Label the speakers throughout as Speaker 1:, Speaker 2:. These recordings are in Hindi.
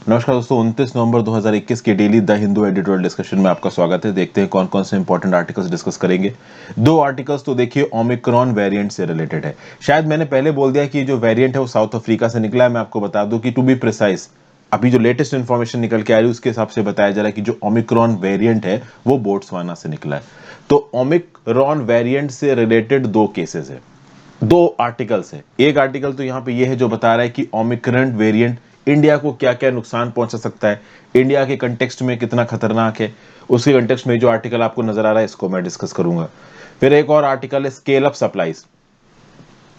Speaker 1: नमस्कार दोस्तों, 29 नवंबर 2021 के daily the Hindu editorial discussion में आपका स्वागत है। देखते हैं कौन कौन से इंपॉर्टेंट आर्टिकल्स डिस्कस करेंगे। दो आर्टिकल्स तो देखिए ओमिक्रॉन वेरिएंट से रिलेटेड है। शायद मैंने पहले बोल दिया कि जो वेरिएंट है वो साउथ अफ्रीका से निकला है। मैं आपको बता दूं कि टू बी प्रिसाइज अभी जो लेटेस्ट इन्फॉर्मेशन निकल के आ रही है उसके हिसाब से बताया जा रहा है कि जो ओमिक्रॉन वेरिएंट है वो बोट्सवाना से निकला है। तो ओमिक्रॉन वेरिएंट से रिलेटेड दो केसेस है, दो आर्टिकल्स है। एक आर्टिकल तो यहाँ पे ये है जो बता रहा है कि ओमिक्रॉन वेरिएंट इंडिया को क्या क्या नुकसान पहुंचा सकता है, इंडिया के कंटेक्स्ट में कितना खतरनाक है। उसके कंटेक्स्ट में जो आर्टिकल आपको नजर आ रहा है इसको मैं डिस्कस करूंगा। फिर एक और आर्टिकल है scale up supplies,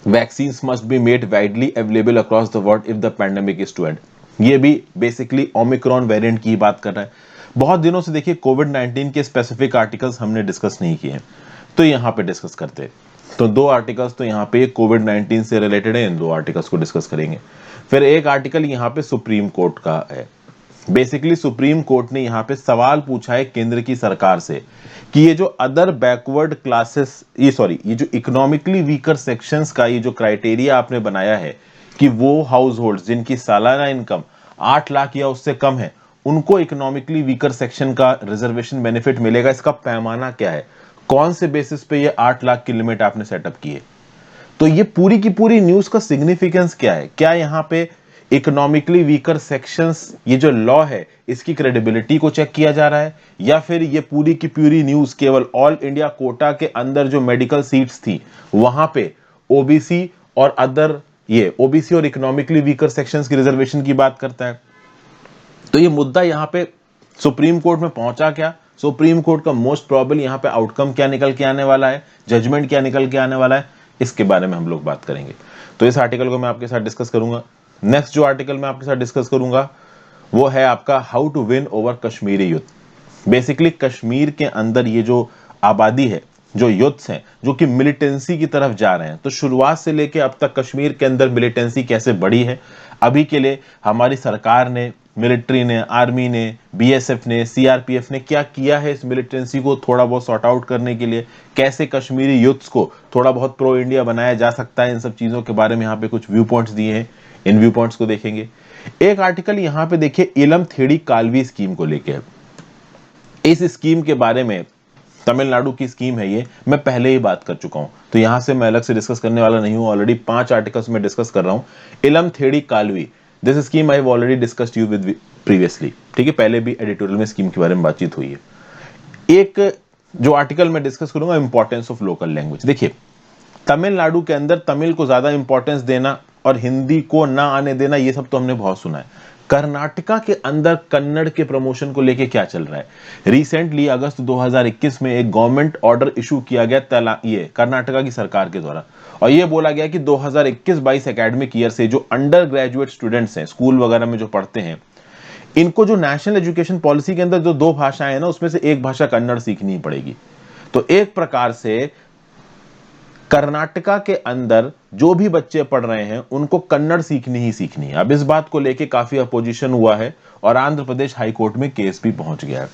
Speaker 1: vaccines must be made widely available across the world if the pandemic is to end. ये भी बेसिकली ओमिक्रॉन वेरिएंट की बात कर रहा है। बहुत दिनों से देखिए कोविड 19 के स्पेसिफिक आर्टिकल्स हमने डिस्कस नहीं किए हैं, तो यहाँ पे डिस्कस करते हैं। तो दो आर्टिकल्स तो यहाँ पे कोविड 19 से रिलेटेड है, इन दो आर्टिकल्स को डिस्कस करेंगे। फिर एक आर्टिकल यहाँ पे सुप्रीम कोर्ट का है। बेसिकली सुप्रीम कोर्ट ने यहाँ पे सवाल पूछा है केंद्र की सरकार से कि ये जो अदर बैकवर्ड क्लासेस, ये जो इकोनॉमिकली वीकर सेक्शंस का ये जो क्राइटेरिया आपने बनाया है कि वो हाउस होल्ड जिनकी सालाना इनकम 8 लाख या उससे कम है उनको इकोनॉमिकली वीकर सेक्शन का रिजर्वेशन बेनिफिट मिलेगा। इसका पैमाना क्या है, कौन से बेसिस पे ये 8 लाख की लिमिट आपने सेटअप की है। तो ये पूरी की पूरी न्यूज का सिग्निफिकेंस क्या है, क्या यहाँ पे इकोनॉमिकली वीकर सेक्शंस ये जो लॉ है इसकी क्रेडिबिलिटी को चेक किया जा रहा है, या फिर ये पूरी की पूरी न्यूज केवल ऑल इंडिया कोटा के अंदर जो मेडिकल सीट्स थी वहां पे ओबीसी और अदर ये ओबीसी और इकोनॉमिकली वीकर सेक्शंस की रिजर्वेशन की बात करता है। तो ये मुद्दा यहाँ पे सुप्रीम कोर्ट में पहुंचा क्या, सुप्रीम कोर्ट का मोस्ट प्रोबेबल यहाँ पे आउटकम क्या निकल के आने वाला है, जजमेंट क्या निकल के आने वाला है, इसके बारे में हम लोग बात करेंगे। तो इस आर्टिकल को मैं आपके साथ डिस्कस करूंगा। नेक्स्ट जो आर्टिकल मैं आपके साथ डिस्कस करूंगा वो है आपका how to win over Kashmiri youth. Basically Kashmir के अंदर ये जो आबादी है, जो यूथ्स हैं जो कि मिलिटेंसी की तरफ जा रहे हैं, तो शुरुआत से लेके अब तक कश्मीर के अंदर मिलिटेंसी कैसे बढ़ी है, अभी के लिए हमारी सरकार ने, मिलिट्री ने, आर्मी ने, बीएसएफ ने, सीआरपीएफ ने क्या किया है इस मिलिटेंसी को थोड़ा बहुत सॉर्ट आउट करने के लिए, कैसे कश्मीरी यूथ्स को थोड़ा बहुत प्रो इंडिया बनाया जा सकता है, इन सब चीजों के बारे में यहाँ पे कुछ व्यू पॉइंट्स दिए हैं। इन व्यू पॉइंट्स को देखेंगे। एक आर्टिकल यहाँ पे देखिए इलम थेड़ी कालवी स्कीम को लेकर। इस स्कीम के बारे में, तमिलनाडु की स्कीम है ये, मैं पहले ही बात कर चुका हूं, तो यहां से मैं अलग से डिस्कस करने वाला नहीं हूं। ऑलरेडी 5 आर्टिकल्स में डिस्कस कर रहा हूं। इलम Thedi Kalvi, this scheme I have already discussed you with previously, ठीक है, पहले भी एडिटोरियल में स्कीम के बारे में बातचीत हुई है। एक जो आर्टिकल मैं डिस्कस करूंगा इंपॉर्टेंस ऑफ लोकल लैंग्वेज। देखिए तमिलनाडु के अंदर तमिल को ज्यादा इंपॉर्टेंस देना और हिंदी को ना आने देना, ये सब तो हमने बहुत सुना है। कर्नाटका के अंदर कन्नड़ के प्रमोशन को लेके क्या चल रहा है, रिसेंटली अगस्त 2021 में एक गवर्नमेंट ऑर्डर इशू किया गया ये कर्नाटका की सरकार के द्वारा, और ये बोला गया कि 2021-22 एकेडमिक ईयर से जो अंडर ग्रेजुएट स्टूडेंट्स हैं, स्कूल वगैरह में जो पढ़ते हैं, इनको जो नेशनल एजुकेशन पॉलिसी के अंदर जो 2 भाषाएं हैं ना उसमें से एक भाषा कन्नड़ सीखनी ही पड़ेगी। तो एक प्रकार से कर्नाटका के अंदर जो भी बच्चे पढ़ रहे हैं उनको कन्नड़ सीखनी ही सीखनी है। अब इस बात को लेके काफी अपोजिशन हुआ है और आंध्र प्रदेश हाई कोर्ट में केस भी पहुंच गया है।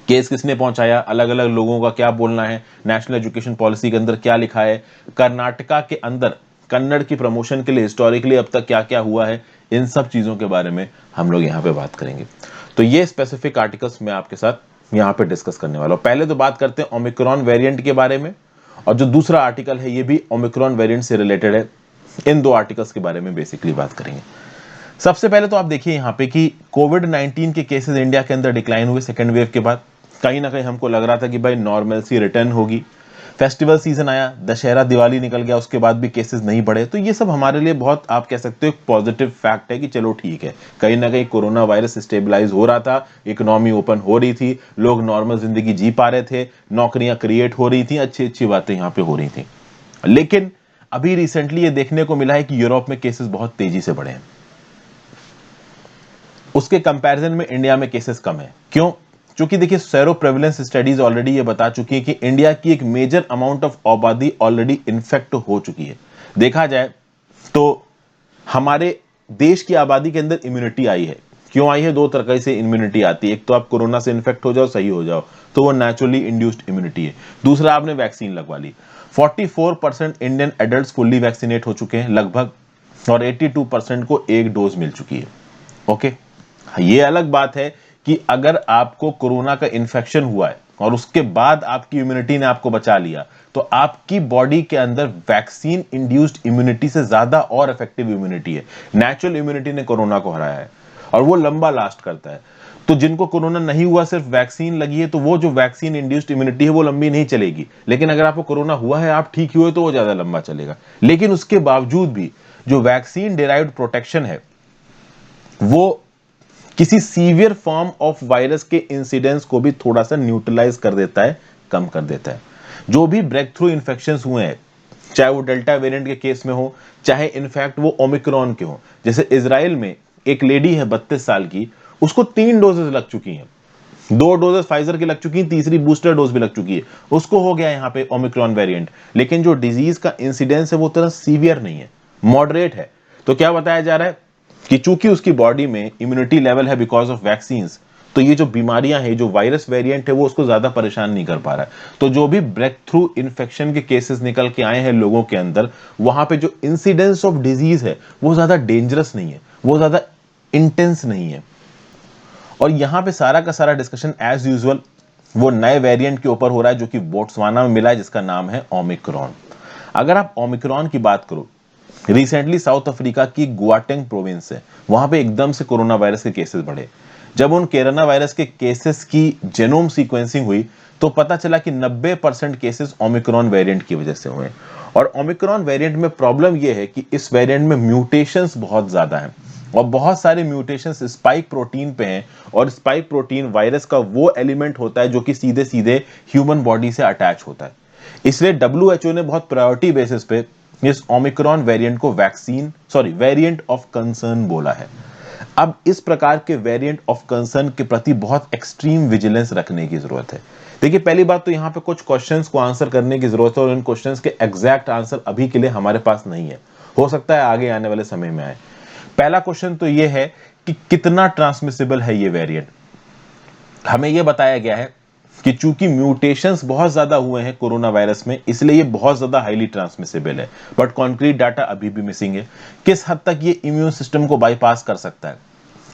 Speaker 1: केस किसने पहुंचाया, अलग अलग लोगों का क्या बोलना है, नेशनल एजुकेशन पॉलिसी के अंदर क्या लिखा है, कर्नाटका के अंदर कन्नड़ की प्रमोशन के लिए हिस्टोरिकली अब तक क्या क्या हुआ है, इन सब चीजों के बारे में हम लोग यहाँ पे बात करेंगे। तो ये स्पेसिफिक आर्टिकल्स मैं आपके साथ यहाँ पे डिस्कस करने वाला हूँ। पहले तो बात करते हैं ओमिक्रॉन वेरिएंट के बारे में, और जो दूसरा आर्टिकल है ये भी ओमिक्रॉन वेरिएंट से रिलेटेड है। इन दो आर्टिकल्स के बारे में बेसिकली बात करेंगे। सबसे पहले तो आप देखिए यहाँ पे कि कोविड 19 के केसेस इंडिया के अंदर डिक्लाइन हुए सेकेंड वेव के बाद। कहीं ना कहीं हमको लग रहा था कि भाई नॉर्मलसी रिटर्न होगी, फेस्टिवल सीजन आया, दशहरा दिवाली निकल गया, उसके बाद भी केसेस नहीं बढ़े, तो ये सब हमारे लिए बहुत, आप कह सकते हो, एक पॉजिटिव फैक्ट है कि चलो ठीक है, कहीं ना कहीं कोरोना वायरस स्टेबलाइज हो रहा था, इकोनॉमी ओपन हो रही थी, लोग नॉर्मल जिंदगी जी पा रहे थे, नौकरियां क्रिएट हो रही थी, अच्छी अच्छी बातें यहाँ पे हो रही थी। लेकिन अभी रिसेंटली ये देखने को मिला है कि यूरोप में केसेस बहुत तेजी से बढ़े हैं, उसके कंपैरिजन में इंडिया में केसेस कम है। क्यों? क्योंकि देखिए सेरो प्रेवलेंस स्टडीज ऑलरेडी ये बता चुकी है कि इंडिया की एक मेजर अमाउंट ऑफ आबादी ऑलरेडी इन्फेक्ट हो चुकी है। देखा जाए तो हमारे देश की आबादी के अंदर इम्यूनिटी आई है। क्यों आई है? 2 तरह से इम्यूनिटी आती है, एक तो आप कोरोना से इन्फेक्ट हो जाओ, सही हो जाओ, तो वो नेचुरली इंड्यूस्ड इम्यूनिटी है। दूसरा, आपने वैक्सीन लगवा ली। 44% इंडियन एडल्ट फुल्ली वैक्सीनेट हो चुके हैं लगभग, और 82% को एक डोज मिल चुकी है। ओके, ये अलग बात है कि अगर आपको कोरोना का इन्फेक्शन हुआ है और उसके बाद आपकी इम्यूनिटी ने आपको बचा लिया, तो आपकी बॉडी के अंदर वैक्सीन इंड्यूस्ड इम्यूनिटी से ज्यादा और इफेक्टिव इम्यूनिटी है। नेचुरल इम्यूनिटी ने कोरोना को हराया है और वो लंबा लास्ट करता है। तो जिनको कोरोना नहीं हुआ, सिर्फ वैक्सीन लगी है, तो वो जो वैक्सीन इंड्यूस्ड इम्यूनिटी है वो लंबी नहीं चलेगी। लेकिन अगर आपको कोरोना हुआ है, आप ठीक हुए, तो वो ज्यादा लंबा चलेगा। लेकिन उसके बावजूद भी जो वैक्सीन डिराइव्ड प्रोटेक्शन है वो किसी सीवियर फॉर्म ऑफ वायरस के इंसिडेंस को भी थोड़ा सा न्यूट्रलाइज कर देता है, कम कर देता है। जो भी ब्रेक थ्रू इन्फेक्शन हुए हैं, चाहे वो डेल्टा वेरिएंट के केस में हो, चाहे इनफैक्ट वो ओमिक्रॉन के हो। जैसे इजराइल में एक लेडी है 32 साल की, उसको 3 डोजेस लग चुकी हैं, 2 डोजेस फाइजर की लग चुकी हैं, तीसरी बूस्टर डोज भी लग चुकी है, उसको हो गया यहाँ पे ओमिक्रॉन वेरिएंट। लेकिन जो डिजीज का इंसिडेंस है वो तरह सीवियर नहीं है, मॉडरेट है। तो क्या बताया जा रहा है कि चूंकि उसकी बॉडी में इम्यूनिटी लेवल है बिकॉज ऑफ वैक्सीन, तो ये जो बीमारियां हैं, जो वायरस वेरिएंट है, वो उसको ज्यादा परेशान नहीं कर पा रहा है। तो जो भी ब्रेक थ्रू इन्फेक्शन के केसेस निकल के आए हैं लोगों के अंदर, वहां पे जो इंसिडेंस ऑफ डिजीज है वो ज्यादा डेंजरस नहीं है, वो ज्यादा इंटेंस नहीं है। और यहां पे सारा का सारा डिस्कशन एज यूजुअल वो नए वेरिएंट के ऊपर हो रहा है जो कि बोट्सवाना में मिला है, जिसका नाम है ओमिक्रॉन। अगर आप ओमिक्रॉन की बात करो, रिसेंटली साउथ अफ्रीका की गुआटेंग प्रोविंस है, वहां पे एकदम से कोरोना वायरस के केसेस बढ़े। जब उन कोरोना वायरस के केसेस की जेनोम सीक्वेंसिंग हुई तो पता चला कि 90% केसेस ओमिक्रॉन वेरिएंट की वजह से हुए। और ओमिक्रॉन वेरिएंट में प्रॉब्लम यह है कि इस वेरिएंट में म्यूटेशंस बहुत ज्यादा हैं और बहुत सारे म्यूटेशंस स्पाइक प्रोटीन पे हैं। और स्पाइक प्रोटीन वायरस का वो एलिमेंट होता है जो कि सीधे सीधे ह्यूमन बॉडी से अटैच होता है। इसलिए डब्ल्यूएचओ ने बहुत प्रायोरिटी बेसिस पे इस ओमिक्रॉन वेरिएंट को वेरिएंट ऑफ कंसर्न बोला है। अब इस प्रकार के वेरिएंट ऑफ कंसर्न के प्रति बहुत एक्सट्रीम विजिलेंस रखने की जरूरत है। देखिए, पहली बात तो यहाँ पे कुछ क्वेश्चंस को आंसर करने की जरूरत है और इन क्वेश्चंस के एग्जैक्ट आंसर अभी के लिए हमारे पास नहीं है, हो सकता है आगे आने वाले समय में आए। पहला क्वेश्चन तो ये है कि कितना ट्रांसमिसिबल है ये वेरिएंट। हमें यह बताया गया है कि चूंकि म्यूटेशंस बहुत ज्यादा हुए हैं कोरोना वायरस में, इसलिए ये बहुत ज्यादा हाईली ट्रांसमिसिबल है। बट कॉन्क्रीट डाटा अभी भी मिसिंग है। किस हद तक ये इम्यून सिस्टम को बाईपास कर सकता है,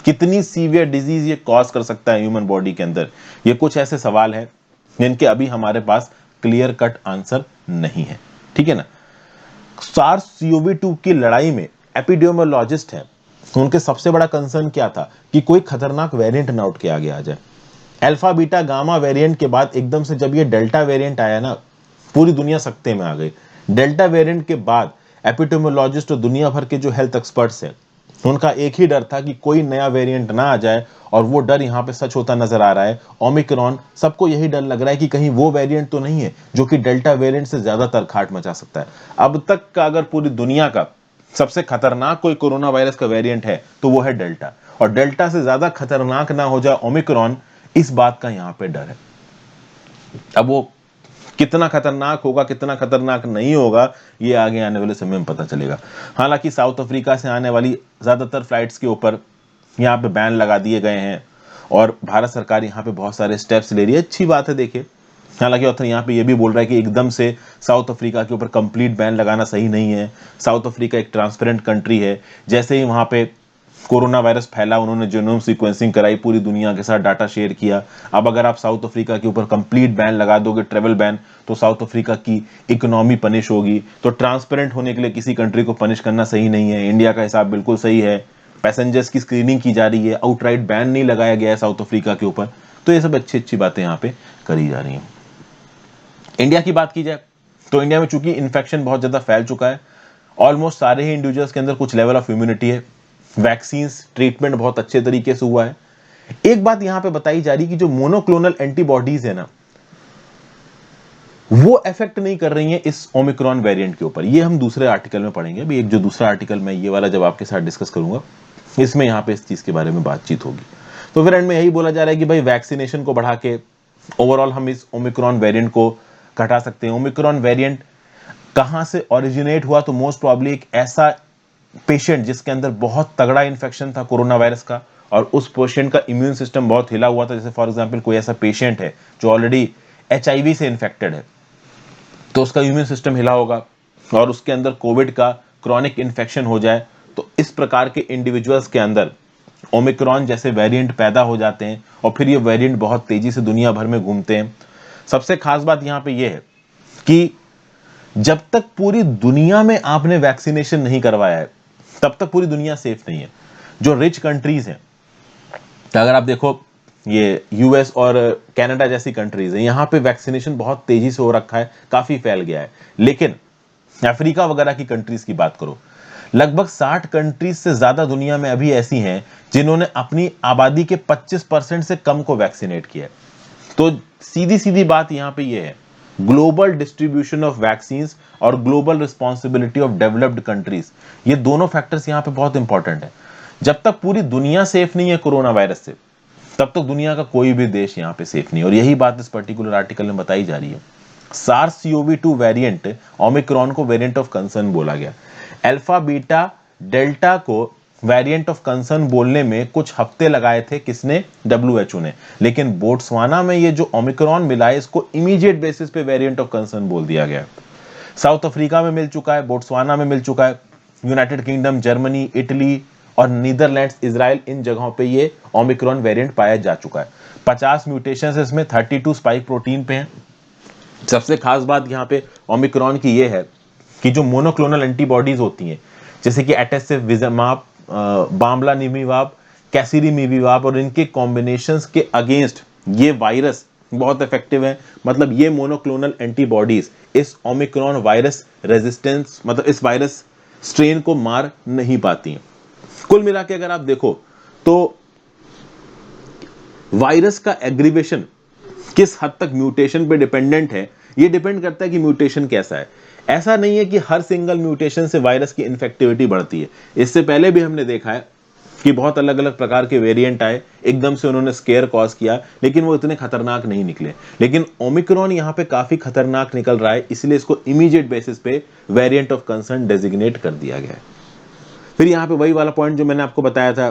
Speaker 1: कितनी सीवियर डिजीज ये कॉज कर सकता है ह्यूमन बॉडी के अंदर, ये कुछ ऐसे सवाल है जिनके अभी हमारे पास क्लियर कट आंसर नहीं है। ठीक है ना। SARS-CoV-2 की लड़ाई में एपिडेमियोलॉजिस्ट हैं, उनके सबसे बड़ा कंसर्न क्या था कि कोई खतरनाक वेरिएंट ना उठ के आगे आ जाए। अल्फा बीटा गामा वेरिएंट के बाद एकदम से जब ये डेल्टा वेरिएंट आया ना, पूरी दुनिया सकते में आ गई। डेल्टा वेरिएंट के बाद एपिडेमियोलॉजिस्ट और दुनिया भर के जो हेल्थ एक्सपर्ट्स हैं, उनका एक ही डर था कि कोई नया वेरिएंट ना आ जाए। और वो डर यहाँ पे सच होता नजर आ रहा है। ओमिक्रॉन, सबको यही डर लग रहा है कि कहीं वो वेरिएंट तो नहीं है जो कि डेल्टा वेरिएंट से ज्यादा तरखाट मचा सकता है। अब तक का अगर पूरी दुनिया का सबसे खतरनाक कोई कोरोना वायरस का वेरिएंट है तो वो है डेल्टा, और डेल्टा से ज्यादा खतरनाक ना हो जाए ओमिक्रॉन, इस बात का यहां पे डर है। अब वो कितना खतरनाक होगा, कितना खतरनाक नहीं होगा, ये आगे आने वाले समय में पता चलेगा। हालांकि साउथ अफ्रीका से आने वाली ज्यादातर फ्लाइट्स के ऊपर यहाँ पे बैन लगा दिए गए हैं और भारत सरकार यहाँ पे बहुत सारे स्टेप्स ले रही है, अच्छी बात है। देखिए, हालांकि ऑथर यहाँ पे ये भी बोल रहा है कि एकदम से साउथ अफ्रीका के ऊपर कंप्लीट बैन लगाना सही नहीं है। साउथ अफ्रीका एक ट्रांसपेरेंट कंट्री है। जैसे ही वहां पे कोरोना वायरस फैला, उन्होंने जीनोम सीक्वेंसिंग कराई, पूरी दुनिया के साथ डाटा शेयर किया। अब अगर आप साउथ अफ्रीका के ऊपर कंप्लीट बैन लगा दोगे, ट्रेवल बैन, तो साउथ अफ्रीका की इकोनॉमी पनिश होगी। तो ट्रांसपेरेंट होने के लिए किसी कंट्री को पनिश करना सही नहीं है। इंडिया का हिसाब बिल्कुल सही है, पैसेंजर्स की स्क्रीनिंग की जा रही है, आउटराइट बैन नहीं लगाया गया है साउथ अफ्रीका के ऊपर। तो ये सब अच्छी अच्छी बातें यहाँ पे करी जा रही हैं। इंडिया की बात की जाए तो इंडिया में चूंकि इन्फेक्शन बहुत ज्यादा फैल चुका है, ऑलमोस्ट सारे ही इंडिविजुअल्स के अंदर कुछ लेवल ऑफ इम्यूनिटी है, वैक्सीन ट्रीटमेंट बहुत अच्छे तरीके से हुआ है। एक बात यहां पे बताई जा रही कि जो मोनोक्लोनल एंटीबॉडीज है ना, वो इफेक्ट नहीं कर रही हैं इस ओमिक्रॉन वेरिएंट के ऊपर। ये हम दूसरे आर्टिकल में पढ़ेंगे। अभी एक जो दूसरा आर्टिकल मैं ये वाला जब आपके साथ डिस्कस करूंगा, इसमें यहां पे इस चीज के बारे में बातचीत होगी। तो फिर एंड में यही बोला जा रहा है कि भाई वैक्सीनेशन को बढ़ा के ओवरऑल हम इस ओमिक्रॉन वेरिएंट को घटा सकते हैं। ओमिक्रॉन वेरिएंट कहां से ओरिजिनेट हुआ, तो मोस्ट प्रॉब्ली एक ऐसा पेशेंट जिसके अंदर बहुत तगड़ा इन्फेक्शन था कोरोना वायरस का, और उस पेशेंट का इम्यून सिस्टम बहुत हिला हुआ था। जैसे फॉर एग्जांपल कोई ऐसा पेशेंट है जो ऑलरेडी HIV से इन्फेक्टेड है, तो उसका इम्यून सिस्टम हिला होगा और उसके अंदर कोविड का क्रॉनिक इन्फेक्शन हो जाए, तो इस प्रकार के इंडिविजुअल्स के अंदर ओमिक्रॉन जैसे वेरिएंट पैदा हो जाते हैं और फिर ये वेरिएंट बहुत तेजी से दुनिया भर में घूमते हैं। सबसे खास बात यहां पे ये है कि जब तक पूरी दुनिया में आपने वैक्सीनेशन नहीं करवाया है तब तक पूरी दुनिया सेफ नहीं है। जो रिच कंट्रीज हैं, तो अगर आप देखो ये यूएस और कनाडा जैसी कंट्रीज हैं, यहां पे वैक्सीनेशन बहुत तेजी से हो रखा है, काफी फैल गया है। लेकिन अफ्रीका वगैरह की कंट्रीज की बात करो, लगभग 60 कंट्रीज से ज्यादा दुनिया में अभी ऐसी हैं जिन्होंने अपनी आबादी के 25% से कम को वैक्सीनेट किया है। तो सीधी सीधी बात यहां पे ये है, ग्लोबल डिस्ट्रीब्यूशन ऑफ वैक्सीन और global responsibility of developed countries, ये दोनों फैक्टर्स यहां पे बहुत इंपॉर्टेंट है। जब तक पूरी दुनिया सेफ नहीं है कोरोना वायरस से, तब तक दुनिया का कोई भी देश यहां पे सेफ नहीं है। और यही बात इस पर्टिकुलर आर्टिकल में बताई जा रही है। SARS-CoV-2 वेरिएंट ओमिक्रॉन को वेरिएंट ऑफ कंसर्न बोला गया। अल्फा बीटा डेल्टा को वेरिएंट ऑफ कंसर्न बोलने में कुछ हफ्ते लगाए थे, किसने? WHO ने। लेकिन बोट्सवाना में ये जो ओमिक्रॉन मिला है, इसको इमीडिएट बेसिस पे वेरिएंट ऑफ कंसर्न बोल दिया गया। साउथ अफ्रीका में मिल चुका है, बोट्सवाना में मिल चुका है, यूनाइटेड किंगडम, जर्मनी, इटली और नीदरलैंड्स, इजराइल, इन जगहों पे ये ओमिक्रॉन वेरिएंट पाया जा चुका है। 50 म्यूटेशंस इसमें 32 स्पाइक प्रोटीन पे हैं। सबसे खास बात यहाँ पे ओमिक्रॉन की ये है कि जो मोनोक्लोनल एंटीबॉडीज होती हैं, जैसे कि एटेसिविमाब, बामलानिविमाब, कैसिरिमिविमाब और इनके कॉम्बिनेशंस के अगेंस्ट ये वायरस बहुत इफेक्टिव है। मतलब ये मोनोक्लोनल एंटीबॉडीज इस ओमिक्रॉन वायरस रेजिस्टेंस, मतलब इस वायरस स्ट्रेन को मार नहीं पाती हैं। कुल मिला के अगर आप देखो तो वायरस का एग्रीवेशन किस हद तक म्यूटेशन पे डिपेंडेंट है, ये डिपेंड करता है कि म्यूटेशन कैसा है। ऐसा नहीं है कि हर सिंगल म्यूटेशन से वायरस की इन्फेक्टिविटी बढ़ती है। इससे पहले भी हमने देखा है कि बहुत अलग अलग प्रकार के वेरिएंट आए, एकदम से उन्होंने स्केयर कॉज किया, लेकिन वो इतने खतरनाक नहीं निकले। लेकिन ओमिक्रॉन यहाँ पे काफी खतरनाक निकल रहा है, इसलिए इसको इमीडिएट बेसिस पे वेरिएंट ऑफ कंसर्न डेजिग्नेट कर दिया गया है। फिर यहाँ पे वही वाला पॉइंट जो मैंने आपको बताया था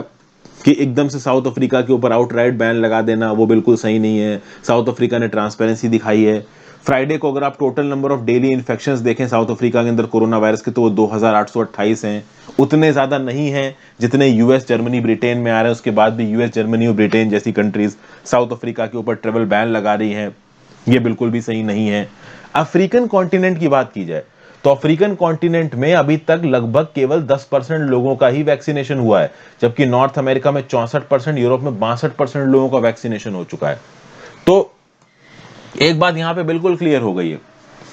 Speaker 1: कि एकदम से साउथ अफ्रीका के ऊपर आउटराइट बैन लगा देना, वो बिल्कुल सही नहीं है। साउथ अफ्रीका ने ट्रांसपेरेंसी दिखाई है। फ्राइडे को अगर आप total number of daily infections देखें साउथ अफ्रीका के अंदर कोरोना वायरस के, तो वो 2828 हैं। उतने ज्यादा नहीं हैं जितने यूएस, जर्मनी, ब्रिटेन में आ रहे हैं। उसके बाद भी यूएस, जर्मनी और ब्रिटेन जैसी कंट्रीज साउथ अफ्रीका के ऊपर ट्रेवल बैन लगा रही हैं, ये बिल्कुल भी सही नहीं है। अफ्रीकन कॉन्टिनेंट की बात की जाए तो अफ्रीकन कॉन्टिनेंट में अभी तक लगभग केवल 10% लोगों का ही वैक्सीनेशन हुआ है, जबकि नॉर्थ अमेरिका में 64%, यूरोप में 62% लोगों का वैक्सीनेशन हो चुका है। तो एक बात यहां पे बिल्कुल क्लियर हो गई है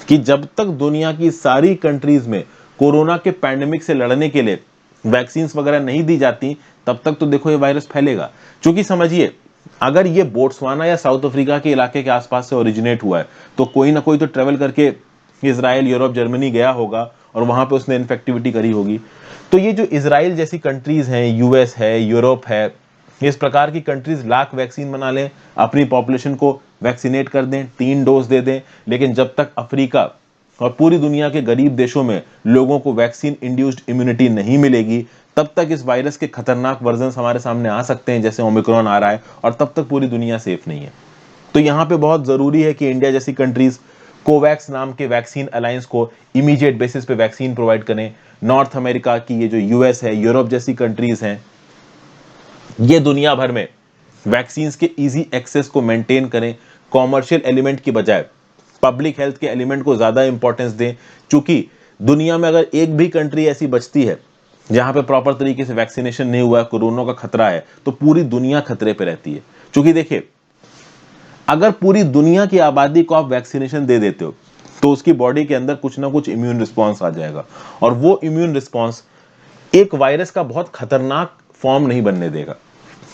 Speaker 1: कि जब तक दुनिया की सारी कंट्रीज में कोरोना के पैंडेमिक से लड़ने के लिए वैक्सीन वगैरह नहीं दी जाती, तब तक तो देखो ये वायरस फैलेगा। क्योंकि समझिए, अगर ये बोट्सवाना या साउथ अफ्रीका के इलाके के आसपास से ओरिजिनेट हुआ है, तो कोई ना कोई तो ट्रेवल करके इजराइल, यूरोप, जर्मनी गया होगा और वहां पे उसने इन्फेक्टिविटी करी होगी। तो ये जो इजराइल जैसी कंट्रीज हैं, यूएस है, यूरोप है, इस प्रकार की कंट्रीज लाख वैक्सीन बना लें, अपनी पॉपुलेशन को वैक्सीनेट कर दें, 3 डोज दे दें, लेकिन जब तक अफ्रीका और पूरी दुनिया के गरीब देशों में लोगों को वैक्सीन इंड्यूस्ड इम्यूनिटी नहीं मिलेगी, तब तक इस वायरस के खतरनाक वर्जन हमारे सामने आ सकते हैं, जैसे ओमिक्रॉन आ रहा है, और तब तक पूरी दुनिया सेफ नहीं है। तो यहां पे बहुत जरूरी है कि इंडिया जैसी कंट्रीज कोवैक्स नाम के वैक्सीन अलायंस को इमीडिएट बेसिस पे वैक्सीन प्रोवाइड करें। नॉर्थ अमेरिका की ये जो यूएस है, यूरोप जैसी कंट्रीज हैं, ये दुनिया भर में वैक्सीन के इजी एक्सेस को मेंटेन करें। कॉमर्शियल एलिमेंट की बजाय पब्लिक हेल्थ के एलिमेंट को ज्यादा इंपॉर्टेंस दें। चूंकि दुनिया में अगर एक भी कंट्री ऐसी बचती है जहां पे प्रॉपर तरीके से वैक्सीनेशन नहीं हुआ है, कोरोना का खतरा है, तो पूरी दुनिया खतरे पे रहती है। क्योंकि देखिए, अगर पूरी दुनिया की आबादी को आप वैक्सीनेशन दे देते हो, तो उसकी बॉडी के अंदर कुछ ना कुछ इम्यून रिस्पॉन्स आ जाएगा, और वो इम्यून रिस्पॉन्स एक वायरस का बहुत खतरनाक फॉर्म नहीं बनने देगा।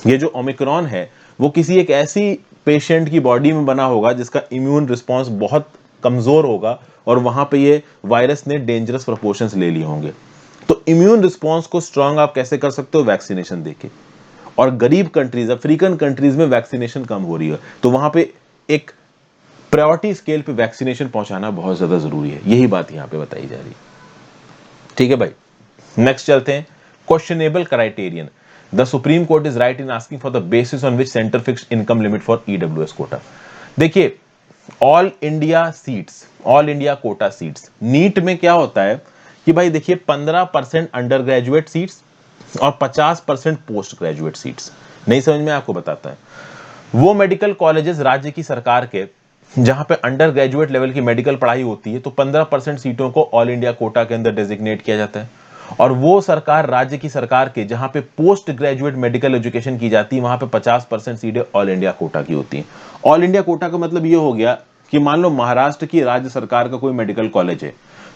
Speaker 1: ये जो ओमिक्रॉन है, वो किसी एक ऐसी पेशेंट की बॉडी में बना होगा जिसका इम्यून रिस्पॉन्स बहुत कमजोर होगा, और वहां पे ये वायरस ने डेंजरस प्रोपोर्शंस ले लिए होंगे। तो इम्यून रिस्पॉन्स को स्ट्रांग आप कैसे कर सकते हो? वैक्सीनेशन देके। और गरीब कंट्रीज, अफ्रीकन कंट्रीज में वैक्सीनेशन कम हो रही है, तो वहां पे एक प्रायोरिटी स्केल पे वैक्सीनेशन पहुंचाना बहुत ज्यादा जरूरी है। यही बात यहां पे बताई जा रही है। ठीक है भाई, नेक्स्ट चलते हैं। Questionable criterion, the Supreme Court is right in asking for the basis on which centre fixed income limit for EWS quota. देखिए, all India seats, all India quota seats, NEET में क्या होता है कि भाई देखिए 15% अंडर ग्रेजुएट सीट्स, और 50% पोस्ट ग्रेजुएट सीट्स। नहीं समझ में आपको बताता है, वो मेडिकल कॉलेजेस राज्य की सरकार के जहां पे अंडर ग्रेजुएट लेवल की मेडिकल पढ़ाई होती है तो 15% सीटों को ऑल इंडिया कोटा के अंदर डेजिग्नेट किया जाता है, और वो सरकार राज्य की सरकार के जहां पे पोस्ट ग्रेजुएट मेडिकल एजुकेशन की जाती है वहां पे 50% सीटें ऑल इंडिया कोटा की होती हैं। ऑल इंडिया कोटा का मतलब ये हो गया कि मान लो महाराष्ट्र की राज्य सरकार का कोई मेडिकल कॉलेज है,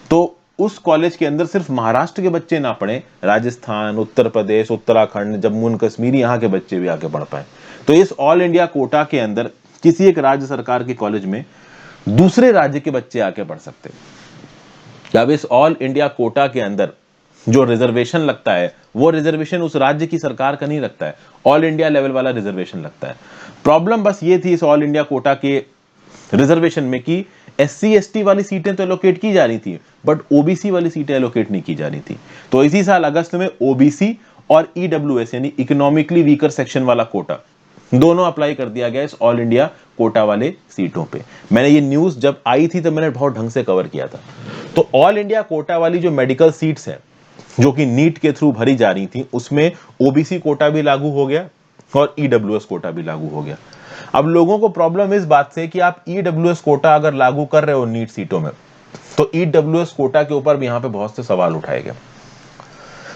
Speaker 1: तो उस कॉलेज के अंदर सिर्फ महाराष्ट्र के बच्चे ना पढ़े, राजस्थान, उत्तर प्रदेश, उत्तराखंड, जम्मू एंड कश्मीर यहाँ के बच्चे भी आके पढ़ पाए। तो इस ऑल इंडिया कोटा के अंदर किसी एक राज्य सरकार के कॉलेज में दूसरे राज्य के बच्चे आके पढ़ सकते हैं। अब इस ऑल इंडिया कोटा के अंदर जो रिजर्वेशन लगता है वो रिजर्वेशन उस राज्य की सरकार का नहीं लगता है, ऑल इंडिया लेवल वाला रिजर्वेशन लगता है। प्रॉब्लम बस ये थी इस ऑल इंडिया कोटा के रिजर्वेशन में कि SC ST वाली सीटें तो एलोकेट की जा रही थी बट OBC वाली सीटें एलोकेट नहीं की जा रही थी। तो इसी साल अगस्त में OBC और EWS यानी इकोनॉमिकली वीकर सेक्शन वाला कोटा दोनों अप्लाई कर दिया गया इस ऑल इंडिया कोटा वाले सीटों पे। मैंने ये न्यूज जब आई थी तो मैंने बहुत ढंग से कवर किया था। तो ऑल इंडिया कोटा वाली जो मेडिकल सीट्स हैं जो कि नीट के थ्रू भरी जा रही थी उसमें OBC कोटा भी लागू हो गया और EWS कोटा भी लागू हो गया। अब लोगों को प्रॉब्लम इस बात से कि आप EWS कोटा अगर लागू कर रहे हो नीट सीटों में तो EWS कोटा के ऊपर भी यहां पे बहुत से सवाल उठाए गए।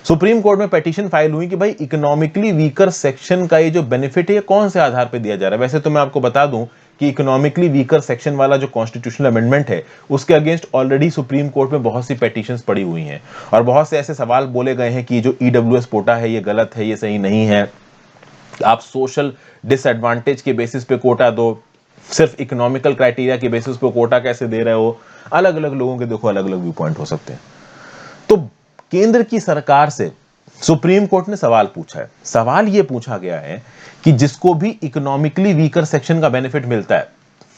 Speaker 1: सुप्रीम कोर्ट में पिटीशन फाइल हुई कि भाई इकोनॉमिकली वीकर सेक्शन का ये जो बेनिफिट है ये कौन से आधार पे दिया जा रहा है। वैसे तो मैं आपको बता दूं कि इकोनॉमिकली वीकर सेक्शन वाला जो कॉन्स्टिट्यूशनल अमेंडमेंट है उसके अगेंस्ट ऑलरेडी सुप्रीम कोर्ट में बहुत सी पिटीशंस पड़ी हुई हैं और बहुत से ऐसे सवाल बोले गए हैं कि जो EWS कोटा है ये गलत है, ये सही नहीं है, आप सोशल डिसएडवांटेज के बेसिस पे कोटा दो, सिर्फ इकोनॉमिकल क्राइटेरिया के बेसिस पे कोटा कैसे दे रहे हो। अलग अलग लोगों के देखो अलग अलग व्यू पॉइंट हो सकते हैं। तो केंद्र की सरकार से सुप्रीम कोर्ट ने सवाल पूछा है। सवाल यह पूछा गया है कि जिसको भी इकोनॉमिकली वीकर सेक्शन का बेनिफिट मिलता है